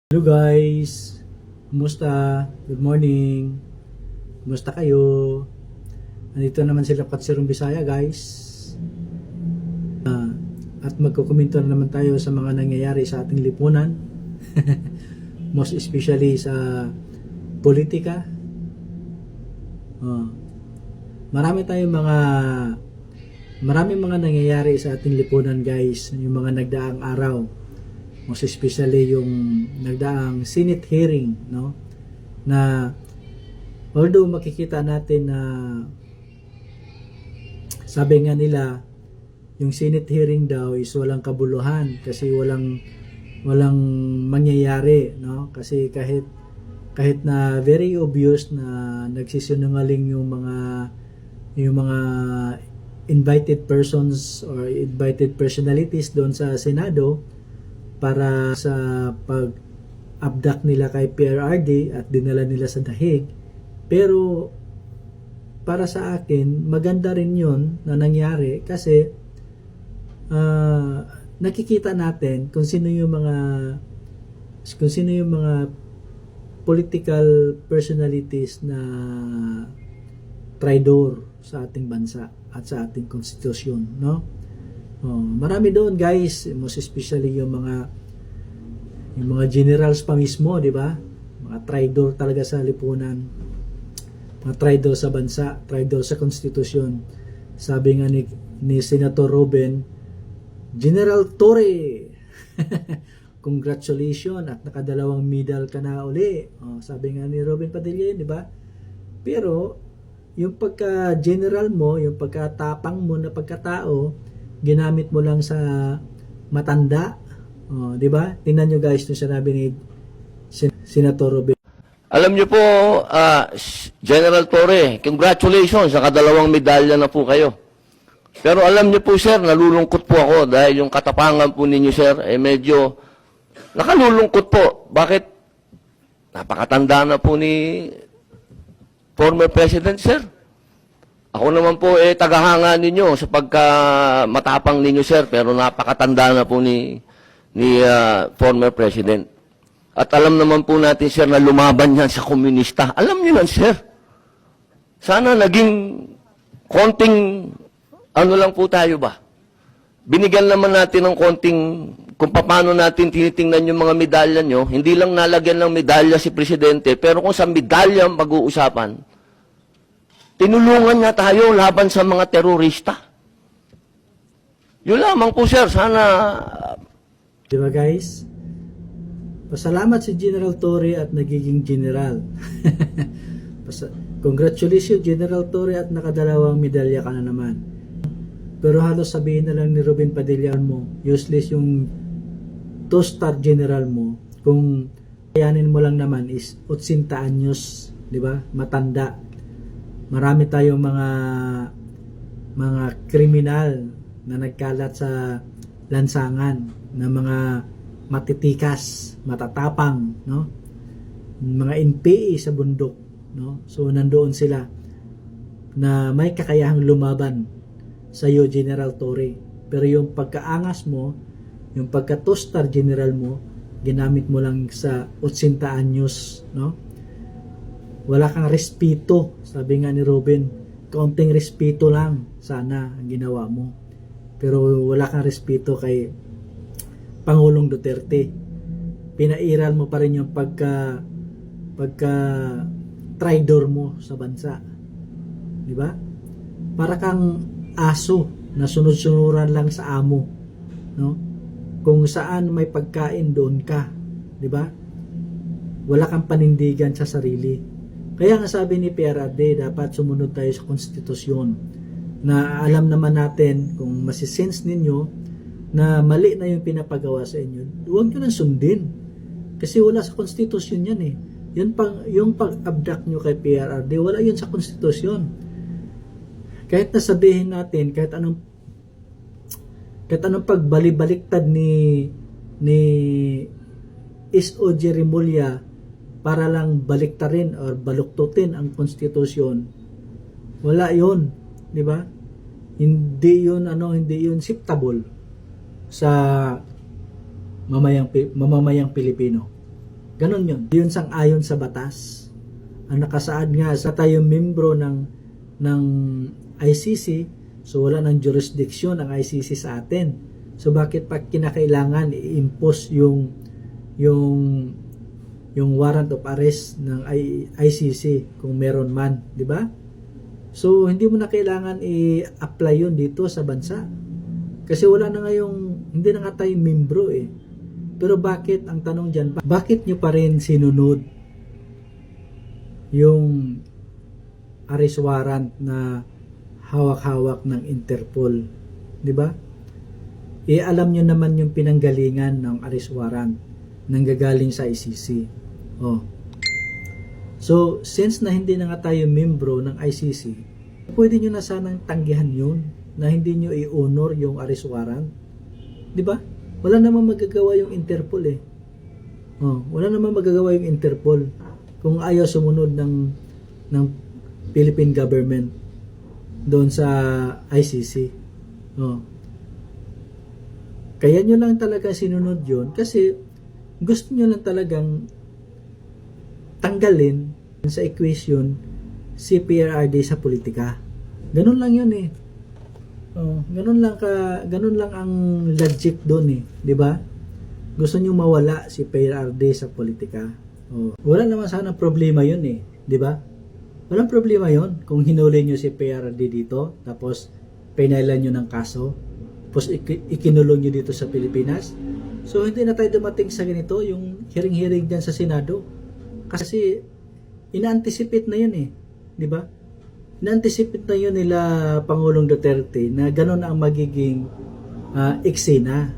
Hello guys! Kumusta? Good morning! Kumusta kayo? Nandito naman sila Katsirong Bisaya guys. At magkukomento na naman tayo sa mga nangyayari sa ating lipunan. Most especially sa politika. Maraming mga nangyayari sa ating lipunan guys. Yung mga nagdaang araw. Most especially yung nagdaang Senate hearing, no? Na although makikita natin na sabi nga nila yung Senate hearing daw is walang kabuluhan kasi walang mangyayari, no? Kasi kahit na very obvious na nagsisinungaling yung mga invited persons or invited personalities doon sa Senado para sa pag-abduct nila kay PRRD at dinala nila sa dahig. Pero para sa akin, maganda rin yun na nangyari kasi nakikita natin kung sino yung mga political personalities na traidor sa ating bansa at sa ating konstitusyon, no? Marami doon guys, most especially yung mga generals pa mismo, di ba? Mga traidor talaga sa lipunan. Mga traidor sa bansa, traidor sa konstitusyon. Sabi nga ni Senator Robin, General Torre, congratulations at nakadalawang medal ka na uli. Sabi nga ni Robin Padilla, di ba? Pero yung pagka-general mo, yung pagkatapang mo na pagkatao, ginamit mo lang sa matanda. Di ba? Tingnan nyo guys yung sinabi ni Senator Robin. Alam niyo po, General Torre, congratulations, nakadalawang medalya na po kayo. Pero alam niyo po sir, nalulungkot po ako dahil yung katapangan po ninyo sir, medyo nakalulungkot po. Bakit? Napakatanda na po ni former President sir. Ako naman po tagahanga ninyo sa pagka-matapang ninyo sir, pero napakatanda na po ni former President. At alam naman po natin sir na lumaban yan sa komunista. Alam niyo yan sir. Sana naging konting ano lang po tayo ba? Binigyan naman natin ng konting kung paano natin tinitingnan yung mga medalya nyo. Hindi lang nalagyan ng medalya si Presidente, pero kung sa medalya mag-uusapan, tinulungan niya tayo laban sa mga terorista. Yun lamang po, sir. Sana... Di ba, guys? Pasalamat si General Torre at nagiging general. Congratulations, General Torre, at nakadalawang medalya ka na naman. Pero halos sabihin na lang ni Robin Padilla mo, useless yung 2-star general mo. Kung kayanin mo lang naman is 80 anyos, di ba? Matanda. Marami tayong mga kriminal na nagkalat sa lansangan na mga matitikas, matatapang, no? Mga NPA sa bundok, no? So nandoon sila na may kakayahang lumaban sa iyo, General Torre. Pero yung pagkaangas mo, yung pagka 2-star general mo, ginamit mo lang sa 80 anyos, no? Wala kang respeto, sabi nga ni Robin, kaunting respeto lang sana ang ginawa mo. Pero wala kang respeto kay Pangulong Duterte. Pinairal mo pa rin yung pagka traidor mo sa bansa. Di ba? Para kang aso na sunod-sunuran lang sa amo, no? Kung saan may pagkain doon ka, di ba? Wala kang panindigan sa sarili. Kaya nga sabi ni PRRD, dapat sumunod tayo sa konstitusyon. Na alam naman natin, kung masisense ninyo, na mali na yung pinapagawa sa inyo, huwag nyo nang sundin. Kasi wala sa konstitusyon yan eh. Yung pag-abduct nyo kay PRRD, wala yun sa konstitusyon. Kahit nasabihin natin, kahit anong pagbali-baliktad ni S.O. Jerimulla para lang baliktarin or baluktutin ang konstitusyon, wala yun, di ba? Hindi yun acceptable sa mamamayang Pilipino. Ganon yun. Yun sang-ayon sa batas. Ang nakasaad nga sa tayo membro ng ICC, so wala ng jurisdiction ang ICC sa atin. So bakit pa kinakailangan i-impose yung warrant of arrest ng ICC kung meron man, di ba? So hindi mo na kailangan i-apply yun dito sa bansa. Kasi wala na ngayong, hindi na nga tayo membro eh. Pero bakit, ang tanong dyan, bakit nyo pa rin sinunod yung arrest warrant na hawak-hawak ng Interpol? Di ba? Alam nyo naman yung pinanggalingan ng arrest warrant nang gagaling sa ICC. Oh. So, since na hindi na nga tayo membro ng ICC, pwede nyo na sanang tanggihan yun na hindi nyo i-honor yung arrest warrant. Di ba? Wala namang magagawa yung Interpol eh. Oh, wala namang magagawa yung Interpol kung ayaw sumunod ng Philippine government doon sa ICC. Oh. Kaya nyo lang talaga sinunod yun kasi gusto nyo lang talagang tanggalin sa equation si PRRD sa politika. Ganun lang yun eh. Oh, ganun lang ang logic doon eh, 'di ba? Gusto niyo mawala si PRRD sa politika. Oh, wala naman sana problema 'yun eh, 'di ba? Walang problema 'yun kung hinuli niyo si PRRD dito tapos pinailan niyo ng kaso, tapos ikinulong niyo dito sa Pilipinas. So hindi na tayo dumating sa ganito, yung hearing-hearing diyan sa Senado. Kasi ina-anticipate na 'yun eh, 'di ba? Na-anticipate na yun nila Pangulong Duterte na gano'n ang magiging eksena.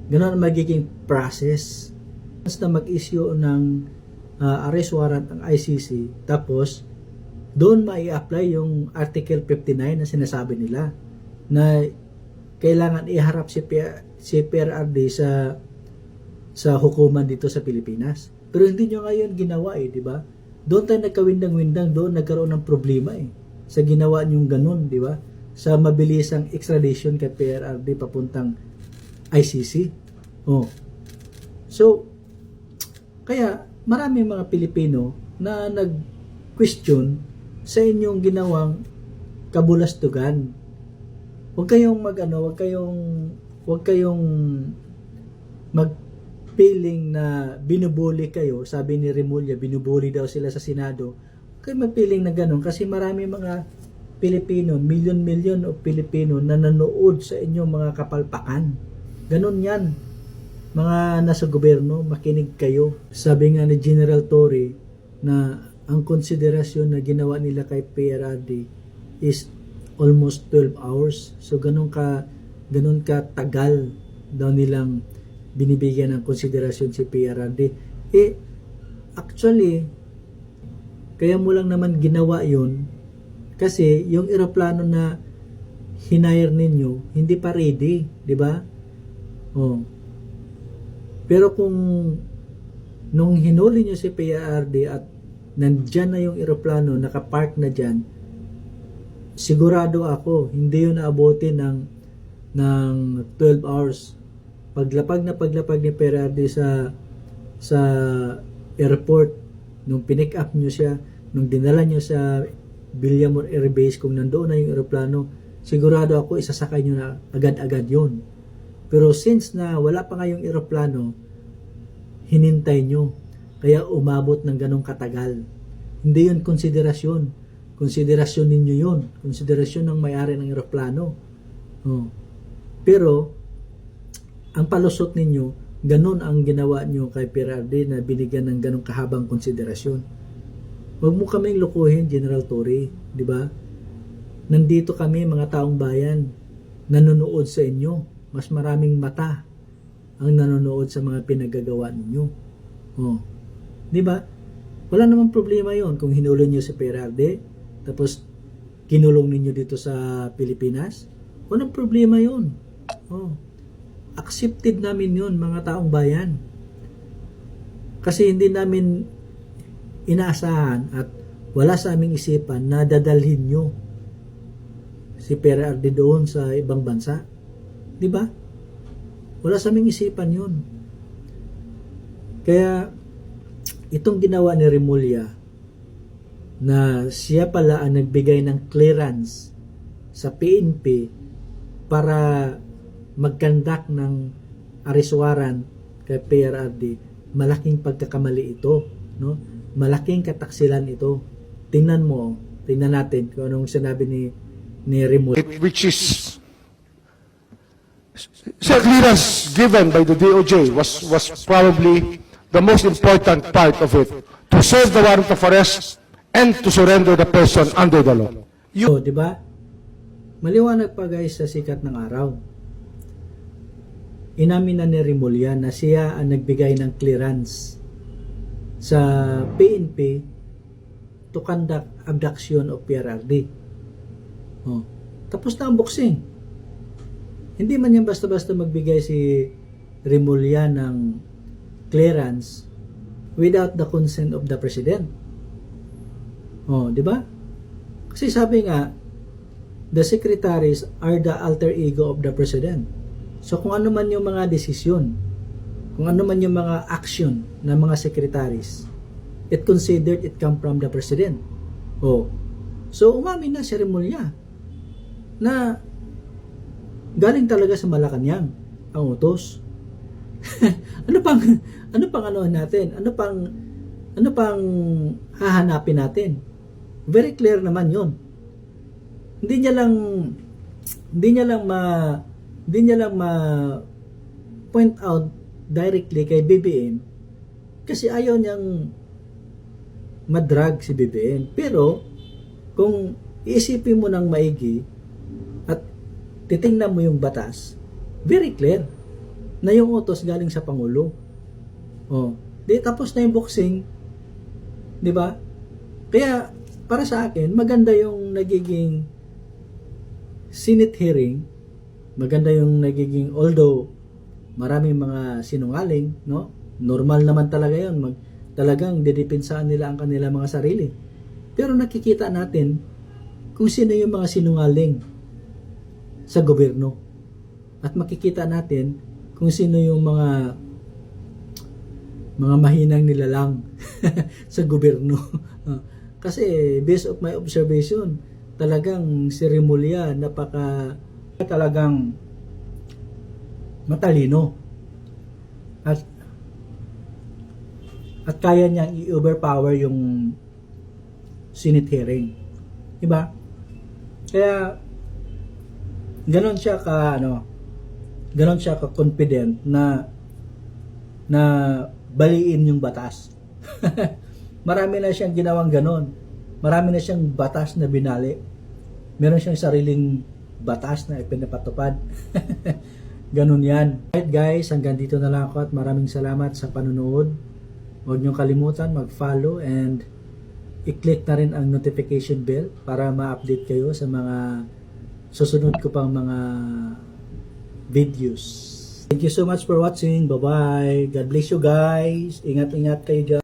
Gano'n ang magiging process. Basta mag-issue ng arrest warrant ang ICC, tapos doon mai-apply yung Article 59 na sinasabi nila na kailangan iharap si PRRD sa hukuman dito sa Pilipinas. Pero hindi nyo ngayon ginawa eh, di ba? Doon tayo nagkawindang-windang, doon nagkaroon ng problema eh. Sa ginawa nyong ganun, di ba? Sa mabilisang extradition kay PRRD papuntang ICC. Oh. So, kaya marami mga Pilipino na nag-question sa inyong ginawang kabulastugan. Huwag kayong huwag kayong mag-feeling na binubuli kayo. Sabi ni Remulla, binubuli daw sila sa Senado. Kaya magpiling na ganun kasi marami mga Pilipino, milyon-milyon o Pilipino na nanood sa inyong mga kapalpakan. Ganun yan. Mga nasa gobyerno, makinig kayo. Sabi nga ni General Torre na ang konsiderasyon na ginawa nila kay PRRD is almost 12 hours. So ganun ka tagal daw nilang binibigyan ng konsiderasyon si PRRD. Actually, kaya mo lang naman ginawa yun kasi yung eroplano na hinire ninyo hindi pa ready, di ba? Oh. Pero kung nung hinuli nyo si PRRD at nandyan na yung eroplano, nakapark na dyan, sigurado ako hindi yun naabotin ng 12 hours. Paglapag ni PRRD sa airport, nung pinick up nyo siya, nung dinala nyo sa Villamor Air Base, kung nandoon na yung aeroplano, sigurado ako isasakay nyo na agad-agad yun. Pero since na wala pa nga yung aeroplano, hinintay nyo. Kaya umabot ng ganong katagal. Hindi yun konsiderasyon. Konsiderasyon ninyo yun. Konsiderasyon ng may-ari ng aeroplano. Oh. Pero, ang palusot ninyo, ganon ang ginawa nyo kay PRRD na binigyan ng ganong kahabang konsiderasyon. Huwag mo kaming lukuhin, General Torre, di ba? Nandito kami, mga taong bayan, nanonood sa inyo. Mas maraming mata ang nanonood sa mga pinagagawa ninyo. Oh. Di ba? Wala namang problema yon kung hinuli nyo si PRRD, tapos kinulong ninyo dito sa Pilipinas. Walang problema yon. Oh. Accepted namin yun, mga taong bayan. Kasi hindi namin inaasahan at wala sa aming isipan na dadalhin nyo si PRRD doon sa ibang bansa. Di ba? Wala sa aming isipan yun. Kaya itong ginawa ni Remulla na siya pala ang nagbigay ng clearance sa PNP para mag-conduct ng arrest warrant kay PRRD, malaking pagkakamali ito, no? Malaking kataksilan ito. Tingnan natin kung anong sinabi ni Remulla. which is sa clearance given by the DOJ was probably the most important part of it, to serve the warrant of arrest and to surrender the person under the law. So, di ba? Maliwanag pa guys sa sikat ng araw. Inamin na ni Remulla na siya ang nagbigay ng clearance sa PNP to conduct abduction of PRRD. Oh, tapos na ang boxing. Hindi man yan basta-basta magbigay si Remulla ng clearance without the consent of the President. Oh, di ba? Kasi sabi nga, the secretaries are the alter ego of the President. So kung ano man yung mga desisyon, kung ano man yung mga action ng mga secretaries, it considered it come from the President. Oh. So umamin na si Remulla na galing talaga sa Malacanang ang utos. ano pang ano natin? Ano pang hahanapin natin? Very clear naman 'yon. Hindi niya lang ma point out directly kay BBM kasi ayaw niyang madrag si BBM. Pero kung iisipin mo ng maigi at titingnan mo yung batas, very clear na yung utos galing sa Pangulo. Oh, di tapos na yung boxing, di ba? Kaya para sa akin, maganda yung nagiging Senate hearing, maganda yung nagiging, although maraming mga sinungaling, no? Normal naman talaga yun, talagang didipensaan nila ang kanila mga sarili. Pero nakikita natin kung sino yung mga sinungaling sa gobyerno. At makikita natin kung sino yung mga mahinang nilalang sa gobyerno. Kasi based of my observation, talagang si Remulla talagang matalino. At kaya niyang i-overpower yung Senate hearing. Diba? Kaya ganon siya ka confident na baliin yung batas. Marami na siyang ginawang ganon. Marami na siyang batas na binali. Meron siyang sariling batas na ipinapatupad. Ganon yan. Alright guys, hanggang dito na lang ako at maraming salamat sa panonood. Huwag niyong kalimutan mag-follow and i-click na rin ang notification bell para ma-update kayo sa mga susunod ko pang mga videos. Thank you so much for watching. Bye-bye. God bless you guys. Ingat-ingat kayo dyan.